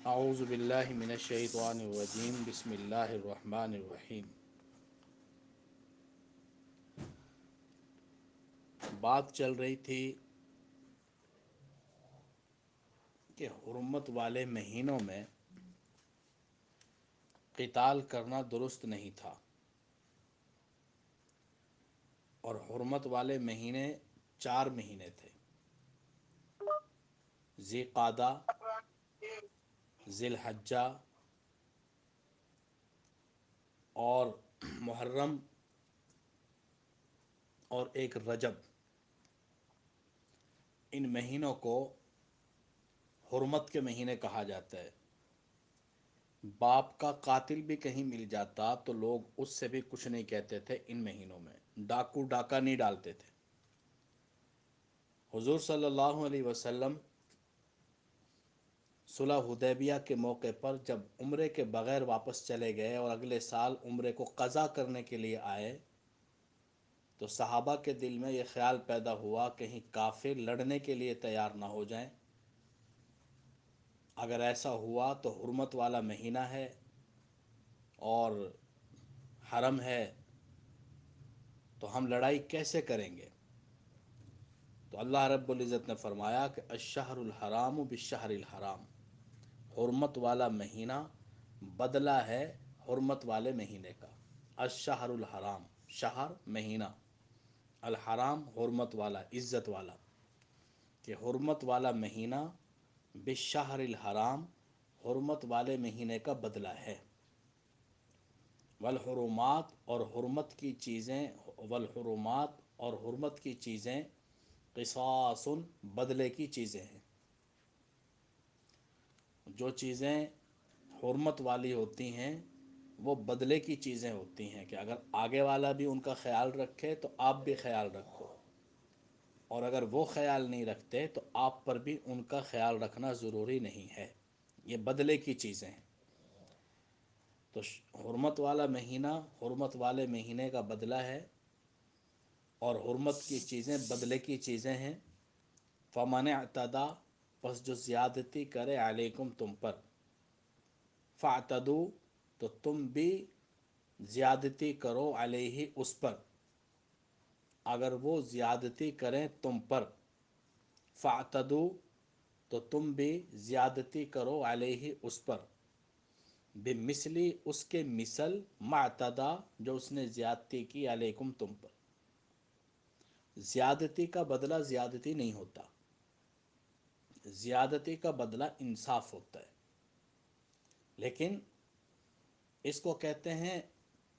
اعوذ باللہ من الشیطان الرجیم بسم اللہ الرحمن الرحیم۔ بات چل رہی تھی کہ حرمت والے مہینوں میں قتال کرنا درست نہیں تھا، اور حرمت والے مہینے 4 مہینے تھے: ذی قعدہ، ذی الحجہ اور محرم، اور ایک رجب۔ ان مہینوں کو حرمت کے مہینے کہا جاتا ہے۔ باپ کا قاتل بھی کہیں مل جاتا تو لوگ اس سے بھی کچھ نہیں کہتے تھے۔ ان مہینوں میں ڈاکو ڈاکہ نہیں ڈالتے تھے۔ حضور صلی اللہ علیہ وسلم صلح حدیبیہ کے موقع پر جب عمرے کے بغیر واپس چلے گئے اور اگلے سال عمرے کو قضا کرنے کے لیے آئے، تو صحابہ کے دل میں یہ خیال پیدا ہوا کہیں کافر لڑنے کے لیے تیار نہ ہو جائیں۔ اگر ایسا ہوا تو حرمت والا مہینہ ہے اور حرم ہے، تو ہم لڑائی کیسے کریں گے؟ تو اللہ رب العزت نے فرمایا کہ الشہر الحرام بالشہر الحرام، حرمت والا مہینہ بدلہ ہے حرمت والے مہینے کا۔ الشہر الحرام، شہر مہینہ، الحرام حرمت والا، عزت والا، کہ حرمت والا مہینہ بالشہر الحرام، حرمت والے مہینے کا بدلہ ہے۔ والحرمات، اور حرمت کی چیزیں، والحرمات اور حرمت کی چیزیں، قصاص بدلے کی چیزیں ہیں۔ جو چیزیں حرمت والی ہوتی ہیں وہ بدلے کی چیزیں ہوتی ہیں، کہ اگر آگے والا بھی ان کا خیال رکھے تو آپ بھی خیال رکھو، اور اگر وہ خیال نہیں رکھتے تو آپ پر بھی ان کا خیال رکھنا ضروری نہیں ہے۔ یہ بدلے کی چیزیں ہیں۔ تو حرمت والا مہینہ حرمت والے مہینے کا بدلہ ہے، اور حرمت کی چیزیں بدلے کی چیزیں ہیں۔ فمن اعتدی، پس جو زیادتی کرے، علیکم تم پر، فاعتدوا، تو تم بھی زیادتی کرو، علیہ اس پر، اگر وہ زیادتی کریں تم پر، فاعتدوا، تو تم بھی زیادتی کرو، علیہ اس پر، بمثلی، اس کے مثل، ما اعتدی، جو اس نے زیادتی کی، علیکم تم پر۔ زیادتی کا بدلہ زیادتی نہیں ہوتا، زیادتی کا بدلہ انصاف ہوتا ہے، لیکن اس کو کہتے ہیں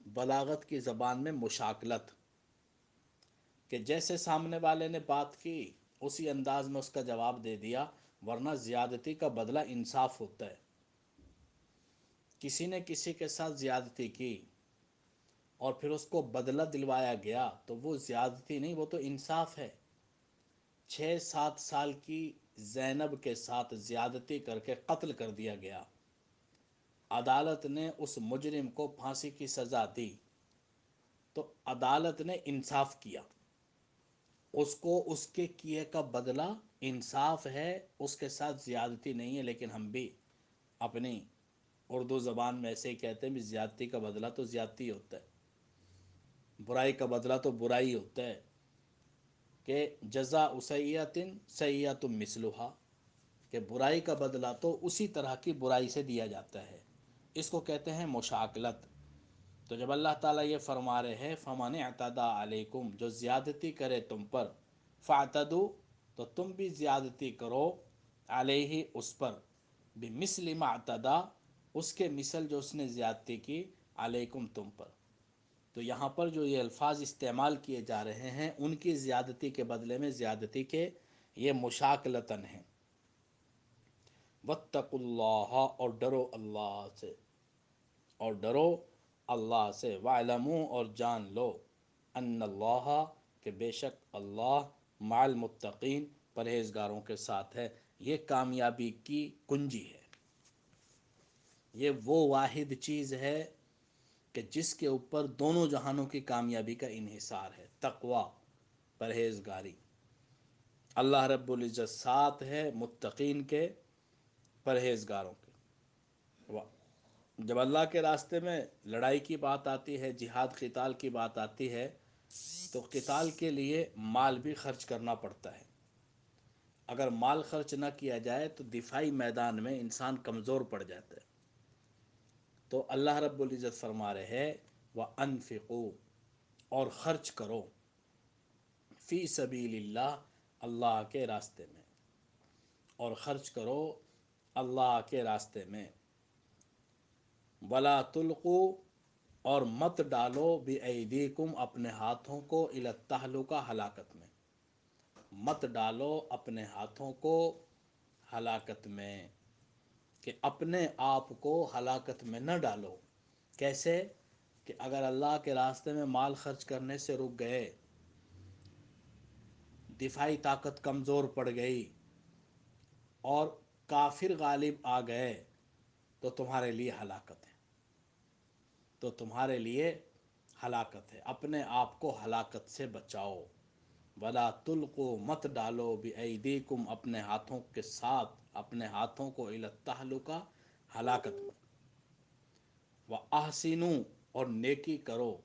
بلاغت کی زبان میں مشاکلت، کہ جیسے سامنے والے نے بات کی اسی انداز میں اس کا جواب دے دیا، ورنہ زیادتی کا بدلہ انصاف ہوتا ہے۔ کسی نے کسی کے ساتھ زیادتی کی اور پھر اس کو بدلہ دلوایا گیا تو وہ زیادتی نہیں، وہ تو انصاف ہے۔ 6-7 سال کی زینب کے ساتھ زیادتی کر کے قتل کر دیا گیا، عدالت نے اس مجرم کو پھانسی کی سزا دی، تو عدالت نے انصاف کیا، اس کو اس کے کیے کا بدلہ انصاف ہے، اس کے ساتھ زیادتی نہیں ہے۔ لیکن ہم بھی اپنی اردو زبان میں ایسے ہی کہتے ہیں بھی زیادتی کا بدلہ تو زیادتی ہوتا ہے، برائی کا بدلہ تو برائی ہوتا ہے، کہ جزاء سیئۃ سیئۃ مثلھا، کہ برائی کا بدلہ تو اسی طرح کی برائی سے دیا جاتا ہے۔ اس کو کہتے ہیں مشاکلت۔ تو جب اللہ تعالیٰ یہ فرما رہے ہیں فمن اعتدی علیکم، جو زیادتی کرے تم پر، فاعتدوا، تو تم بھی زیادتی کرو، علیہ اس پر، بمثل ما اعتدی، اس کے مثل جو اس نے زیادتی کی، علیکم تم پر۔ تو یہاں پر جو یہ الفاظ استعمال کیے جا رہے ہیں ان کی زیادتی کے بدلے میں زیادتی کے، یہ مشاکلتاً ہیں۔ واتقوا اللہ، اور ڈرو اللہ سے، اور ڈرو اللہ سے، وَاعْلَمُوا، اور جان لو، ان اللہ، کہ بے شک اللہ، مع المتقین، پرہیزگاروں کے ساتھ ہے۔ یہ کامیابی کی کنجی ہے، یہ وہ واحد چیز ہے کہ جس کے اوپر دونوں جہانوں کی کامیابی کا انحصار ہے، تقوی، پرہیزگاری۔ اللہ رب العزت ساتھ ہے متقین کے، پرہیزگاروں کے۔ و- جب اللہ کے راستے میں لڑائی کی بات آتی ہے، جہاد قتال کی بات آتی ہے، تو قتال کے لیے مال بھی خرچ کرنا پڑتا ہے۔ اگر مال خرچ نہ کیا جائے تو دفاعی میدان میں انسان کمزور پڑ جاتا ہے۔ تو اللہ رب العزت فرما رہے ہیں وَأَنفِقُوا، اور خرچ کرو، فی سبیل اللہ، اللہ کے راستے میں، اور خرچ کرو اللہ کے راستے میں، ولا تلقوا، اور مت ڈالو بِأَیْدِیکم، اپنے ہاتھوں کو، الی التہلکہ، ہلاکت میں، مت ڈالو اپنے ہاتھوں کو ہلاکت میں، کہ اپنے آپ کو ہلاکت میں نہ ڈالو۔ کیسے؟ کہ اگر اللہ کے راستے میں مال خرچ کرنے سے رک گئے، دفاعی طاقت کمزور پڑ گئی اور کافر غالب آ گئے، تو تمہارے لیے ہلاکت ہے، تو تمہارے لیے ہلاکت ہے۔ اپنے آپ کو ہلاکت سے بچاؤ۔ ولا تلقوا، مت ڈالو بِأَیْدِیکم، اپنے ہاتھوں کے ساتھ، اپنے ہاتھوں کو، الی التہلکہ، ہلاکت میں، وَأَحْسِنُوا، اور نیکی کرو،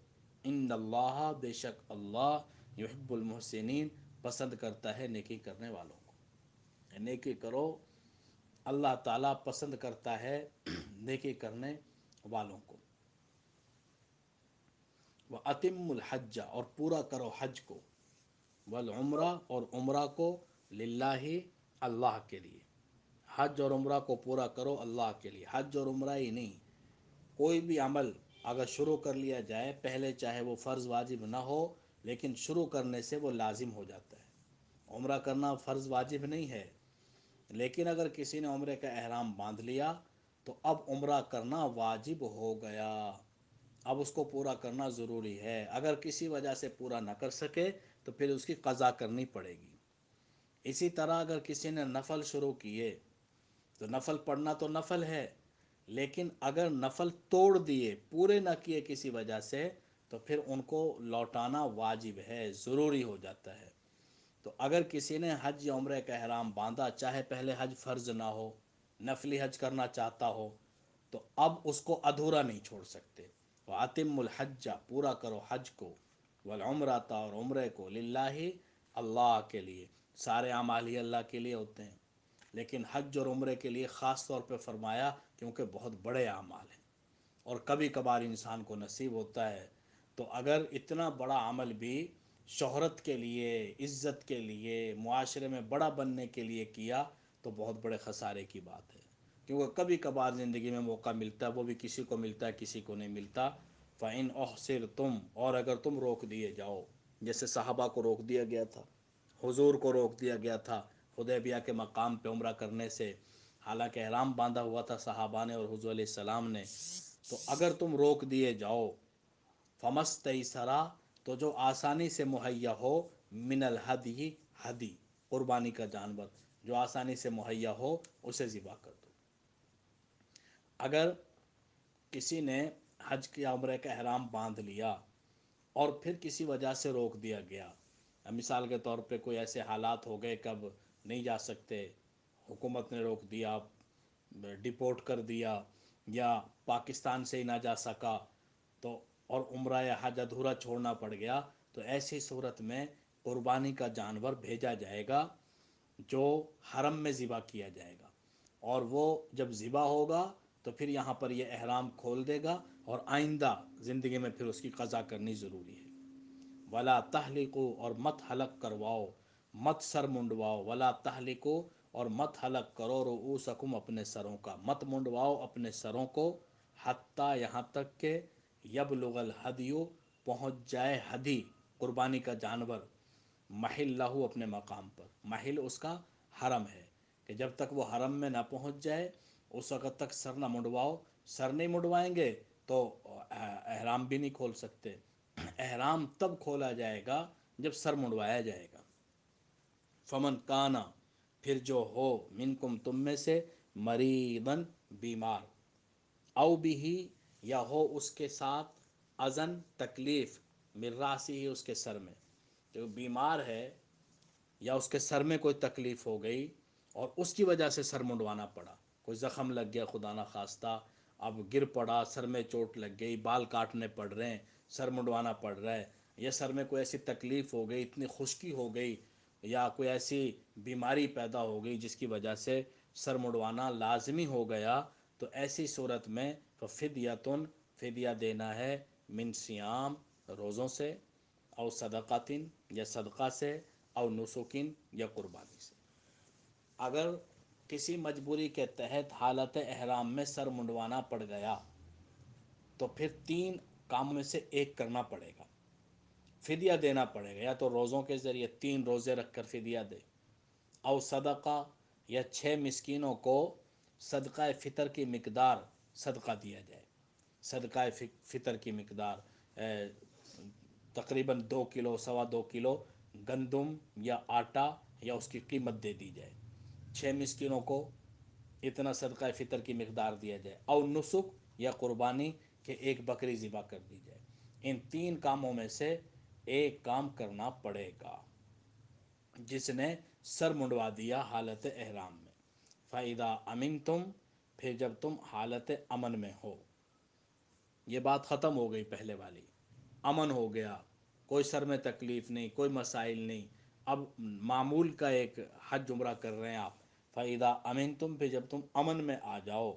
ان اللہ، بے شک اللہ، یحب المحسنین، پسند کرتا ہے نیکی کرنے والوں کو۔ نیکی کرو، اللہ تعالیٰ پسند کرتا ہے نیکی کرنے والوں کو۔ وَأَتِمُّوا الْحَجَّ، اور پورا کرو حج کو، والعمرہ، اور عمرہ کو، للہ، اللہ کے لیے۔ حج اور عمرہ کو پورا کرو اللہ کے لیے۔ حج اور عمرہ ہی نہیں، کوئی بھی عمل اگر شروع کر لیا جائے، پہلے چاہے وہ فرض واجب نہ ہو، لیکن شروع کرنے سے وہ لازم ہو جاتا ہے۔ عمرہ کرنا فرض واجب نہیں ہے، لیکن اگر کسی نے عمرے کا احرام باندھ لیا تو اب عمرہ کرنا واجب ہو گیا، اب اس کو پورا کرنا ضروری ہے۔ اگر کسی وجہ سے پورا نہ کر سکے تو پھر اس کی قضا کرنی پڑے گی۔ اسی طرح اگر کسی نے نفل شروع کیے تو نفل پڑھنا تو نفل ہے، لیکن اگر نفل توڑ دیے، پورے نہ کیے کسی وجہ سے، تو پھر ان کو لوٹانا واجب ہے، ضروری ہو جاتا ہے۔ تو اگر کسی نے حج یا عمرے کا احرام باندھا، چاہے پہلے حج فرض نہ ہو، نفلی حج کرنا چاہتا ہو، تو اب اس کو ادھورا نہیں چھوڑ سکتے۔ وَأَتِمُّوا الْحَجَّ، پورا کرو حج کو، والعمرۃ، اور عمرے کو، للہ، اللہ کے لیے۔ سارے اعمال ہی اللہ کے لیے ہوتے ہیں، لیکن حج اور عمرے کے لیے خاص طور پہ فرمایا، کیونکہ بہت بڑے اعمال ہیں اور کبھی کبھار انسان کو نصیب ہوتا ہے۔ تو اگر اتنا بڑا عمل بھی شہرت کے لیے، عزت کے لیے، معاشرے میں بڑا بننے کے لیے کیا، تو بہت بڑے خسارے کی بات ہے، کیونکہ کبھی کبھار زندگی میں موقع ملتا ہے، وہ بھی کسی کو ملتا ہے، کسی کو نہیں ملتا۔ فَإِنْ أُحْصِرْتُمْ، اور اگر تم روک دیے جاؤ، جیسے صحابہ کو روک دیا گیا تھا، حضور کو روک دیا گیا تھا حدیبیہ کے مقام پہ عمرہ کرنے سے، حالانکہ احرام باندھا ہوا تھا صحابہ نے اور حضور علیہ السلام نے، تو اگر تم روک دیے جاؤ، فَمَسْتَيْسَرَ، تو جو آسانی سے مہیا ہو، من الہدی، ہدی، قربانی کا جانور جو آسانی سے مہیا ہو، اسے ذبح کر دو۔ اگر کسی نے حج کی عمرے کا احرام باندھ لیا اور پھر کسی وجہ سے روک دیا گیا، مثال کے طور پہ کوئی ایسے حالات ہو گئے کہ اب نہیں جا سکتے، حکومت نے روک دیا، ڈپورٹ کر دیا، یا پاکستان سے ہی نہ جا سکا، تو اور عمرہ یا حج ادھورا چھوڑنا پڑ گیا، تو ایسی صورت میں قربانی کا جانور بھیجا جائے گا جو حرم میں ذبح کیا جائے گا، اور وہ جب ذبح ہوگا تو پھر یہاں پر یہ احرام کھول دے گا، اور آئندہ زندگی میں پھر اس کی قضا کرنی ضروری ہے۔ ولا تحلقوا، اور مت حلق کرواؤ، مت سر منڈواؤ، ولا تحلقوا، اور مت حلق کرو، رؤوسکم، اپنے سروں کا، مت منڈواؤ اپنے سروں کو، حتیٰ، یہاں تک کہ، یبلغ الہدی، پہنچ جائے ہدی، قربانی کا جانور، محلہ، اپنے مقام پر، محل اس کا حرم ہے، کہ جب تک وہ حرم میں نہ پہنچ جائے اس وقت تک سر نہ منڈواؤ۔ سر نہیں منڈوائیں گے تو احرام بھی نہیں کھول سکتے۔ احرام تب کھولا جائے گا جب سر منڈوایا جائے گا۔ فمن کانا، پھر جو ہو، منکم، تم میں سے، مریضاً، بیمار، او بھی، یا ہو اس کے ساتھ، اذن، تکلیف، من رأسہ، اس کے سر میں، جو بیمار ہے یا اس کے سر میں کوئی تکلیف ہو گئی اور اس کی وجہ سے سر منڈوانا پڑا، کوئی زخم لگ گیا خدا نخواستہ، اب گر پڑا، سر میں چوٹ لگ گئی، بال کاٹنے پڑ رہے ہیں، سر منڈوانا پڑ رہا ہے، یا سر میں کوئی ایسی تکلیف ہو گئی، اتنی خشکی ہو گئی، یا کوئی ایسی بیماری پیدا ہو گئی جس کی وجہ سے سر منڈوانا لازمی ہو گیا، تو ایسی صورت میں فدیتن، فدیہ دینا ہے، من سیام، روزوں سے، او صدقاتن، یا صدقہ سے، او نسکن، یا قربانی سے۔ اگر کسی مجبوری کے تحت حالت احرام میں سر منڈوانا پڑ گیا تو پھر 3 کاموں میں سے ایک کرنا پڑے گا، فدیہ دینا پڑے گا، یا تو روزوں کے ذریعے 3 روزے رکھ کر فدیہ دے، او صدقہ، یا 6 مسکینوں کو صدقہ فطر کی مقدار صدقہ دیا جائے، صدقہ فطر کی مقدار تقریباً 2 کلو، 2.25 کلو گندم یا آٹا، یا اس کی قیمت دے دی جائے، 6 مسکینوں کو اتنا صدقہ فطر کی مقدار دیا جائے، او نسک، یا قربانی کہ ایک بکری ذبح کر دی جائے۔ ان 3 کاموں میں سے ایک کام کرنا پڑے گا جس نے سر منڈوا دیا حالت احرام میں۔ فَإِذَا أَمِنْتُمْ، پھر جب تم حالت امن میں ہو، یہ بات ختم ہو گئی پہلے والی، امن ہو گیا، کوئی سر میں تکلیف نہیں، کوئی مسائل نہیں، اب معمول کا ایک حج عمرہ کر رہے ہیں آپ۔ فَإِذَا أَمِنْتُمْ، پھر جب تم امن میں آ جاؤ،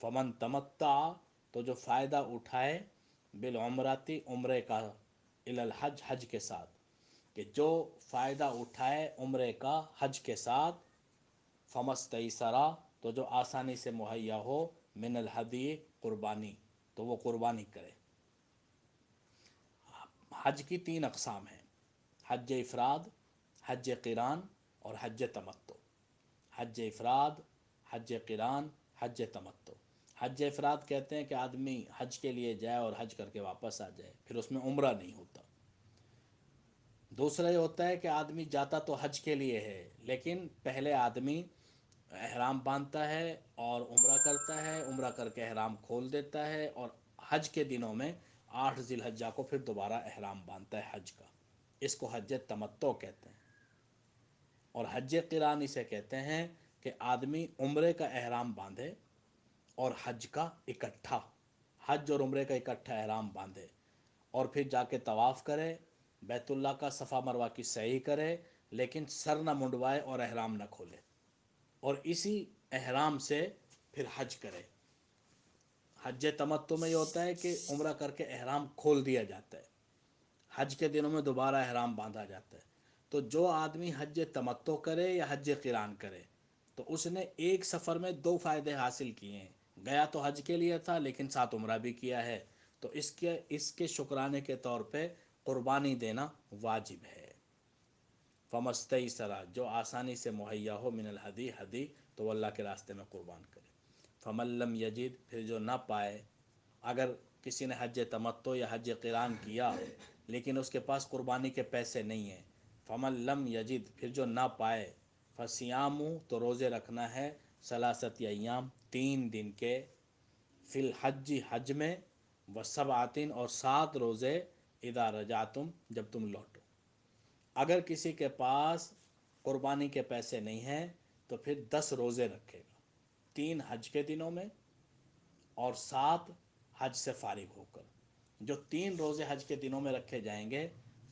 فَمَن تَمَتَّعَ، تو جو فائدہ اٹھائے، بالعمرتی، عمرے کا، الی الحج، حج کے ساتھ، کہ جو فائدہ اٹھائے عمرے کا حج کے ساتھ، فمستیسرا، تو جو آسانی سے مہیا ہو، من الہدی، قربانی، تو وہ قربانی کرے۔ حج کی 3 اقسام ہیں، حج افراد، حج قران، اور حج تمتع۔ حج افراد، حج قران، حج تمتع۔ حج افراد کہتے ہیں کہ آدمی حج کے لیے جائے اور حج کر کے واپس آ جائے، پھر اس میں عمرہ نہیں ہوتا۔ دوسرا یہ ہوتا ہے کہ آدمی جاتا تو حج کے لیے ہے، لیکن پہلے آدمی احرام باندھتا ہے اور عمرہ کرتا ہے، عمرہ کر کے احرام کھول دیتا ہے، اور حج کے دنوں میں 8 ذی الحجہ کو پھر دوبارہ احرام باندھتا ہے حج کا، اس کو حج تمتع کہتے ہیں۔ اور حج قران اسے کہتے ہیں کہ آدمی عمرے کا احرام باندھے اور حج کا اکٹھا، حج اور عمرے کا اکٹھا احرام باندھے، اور پھر جا کے طواف کرے، بیت اللہ کا صفا مروہ کی سعی کرے، لیکن سر نہ منڈوائے اور احرام نہ کھولے، اور اسی احرام سے پھر حج کرے۔ حج تمتع میں یہ ہوتا ہے کہ عمرہ کر کے احرام کھول دیا جاتا ہے، حج کے دنوں میں دوبارہ احرام باندھا جاتا ہے۔ تو جو آدمی حج تمتع کرے یا حج قران کرے، تو اس نے ایک سفر میں 2 فائدے حاصل کیے ہیں، گیا تو حج کے لیے تھا لیکن ساتھ عمرہ بھی کیا ہے، تو اس کے شکرانے کے طور پہ قربانی دینا واجب ہے۔ فمستیسرا، جو آسانی سے مہیا ہو، من الہدی، ہدی، تو وہ اللہ کے راستے میں قربان کرے۔ فمن لم یجد، پھر جو نہ پائے، اگر کسی نے حج تمتع یا حج قران کیا لیکن اس کے پاس قربانی کے پیسے نہیں ہیں، فمن لم یجد، پھر جو نہ پائے، فصیام، تو روزے رکھنا ہے، 3 ایام، 3 دن کے، فی الحج، حج میں، و7، اور 7 روزے، اذا رجعتم، جب تم لوٹو۔ اگر کسی کے پاس قربانی کے پیسے نہیں ہیں تو پھر 10 روزے رکھے گا، 3 حج کے دنوں میں اور 7 حج سے فارغ ہو کر۔ جو 3 روزے حج کے دنوں میں رکھے جائیں گے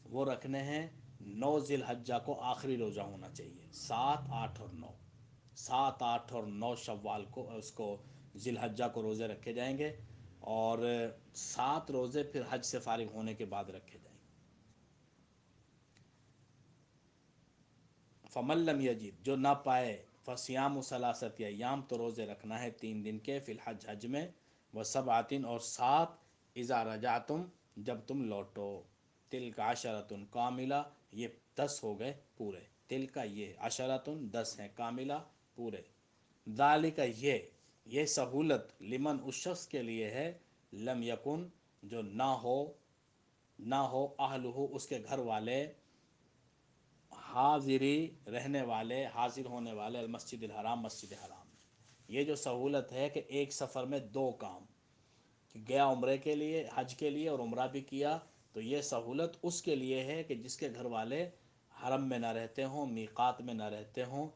وہ رکھنے ہیں 9 ذی الحجہ کو، آخری روزہ ہونا چاہیے، 7، 8 اور 9، 7، 8 اور 9 شوال کو، اس کو ذی الحجہ کو روزے رکھے جائیں گے، اور 7 روزے پھر حج سے فارغ ہونے کے بعد رکھے جائیں گے۔ فمن لم یجد، جو نہ پائے، فصیام 3 ایام، تو روزے رکھنا ہے 3 دن کے، فی الحج، حج میں، و7، اور 7، اذا رجعتم، جب تم لوٹو۔ تلک عشرۃ کاملہ، یہ 10 ہو گئے پورے، تلک، یہ، عشرۃ، 10 ہیں، کاملہ، پورے۔ ذالک، یہ سہولت، لمن، اس شخص کے لیے ہے، لم یکن، جو نہ ہو اہلہ، اس کے گھر والے، حاضری، رہنے والے، حاضر ہونے والے، المسجد الحرام، مسجد حرام میں۔ یہ جو سہولت ہے کہ ایک سفر میں 2 کام، کہ گیا عمرے کے لیے، حج کے لیے، اور عمرہ بھی کیا، تو یہ سہولت اس کے لیے ہے کہ جس کے گھر والے حرم میں نہ رہتے ہوں، میقات میں نہ رہتے ہوں،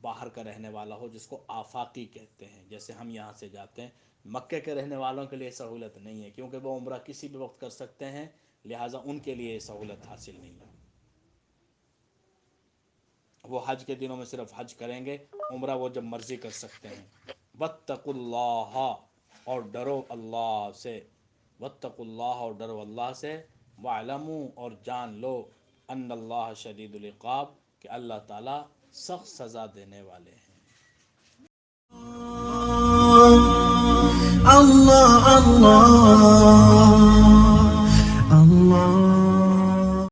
باہر کا رہنے والا ہو، جس کو آفاقی کہتے ہیں، جیسے ہم یہاں سے جاتے ہیں، مکے کے رہنے والوں کے لیے سہولت نہیں ہے کیونکہ وہ عمرہ کسی بھی وقت کر سکتے ہیں، لہٰذا ان کے لیے یہ سہولت حاصل نہیں ہے۔ وہ حج کے دنوں میں صرف حج کریں گے، عمرہ وہ جب مرضی کر سکتے ہیں۔ واتقوا اللہ، اور ڈرو اللہ سے، واتقوا اللہ، اور ڈرو اللہ سے، وَاعْلَمُوا، اور جان لو، ان اللہ شدید العقاب، کہ اللہ تعالیٰ سخت سزا دینے والے ہیں۔ Allah Allah